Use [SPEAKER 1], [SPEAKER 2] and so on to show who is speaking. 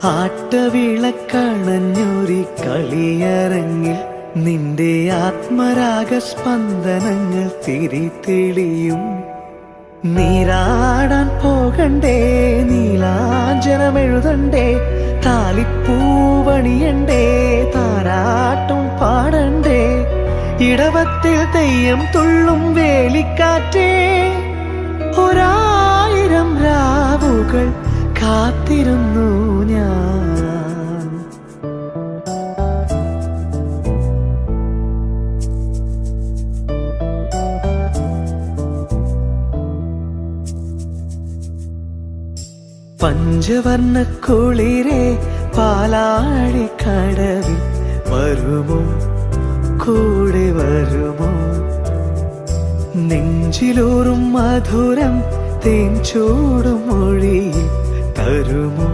[SPEAKER 1] ആട്ടവിളക്കണഞ്ഞൊരി കളിയരങ്ങിൽ നിന്റെ ആത്മരാഗ സ്പന്ദനങ്ങൾ തിരിതെളിയും. നീരാടാൻ പോകണ്ടേ, നീലാഞ്ജനമെഴുതണ്ടേ, താലിപ്പൂവണിയണ്ടേ, താരാട്ടും പാടണ്ടേ, ഇടവത്തിൽ തെയ്യം തുള്ളും വേലിക്കാറ്റേ, ഒരായിരം രാവുകൾ കാത്തിരുന്നു ഞാൻ. പഞ്ചവർണ്ണ കുളിരേ പാലാഴിക്കടവിൽ വരുമോ, കൂടെ വരുമോ, നെഞ്ചിലൂറും മധുരം തേൻ ചൂടും മൊഴിയിൽ തരുമോ.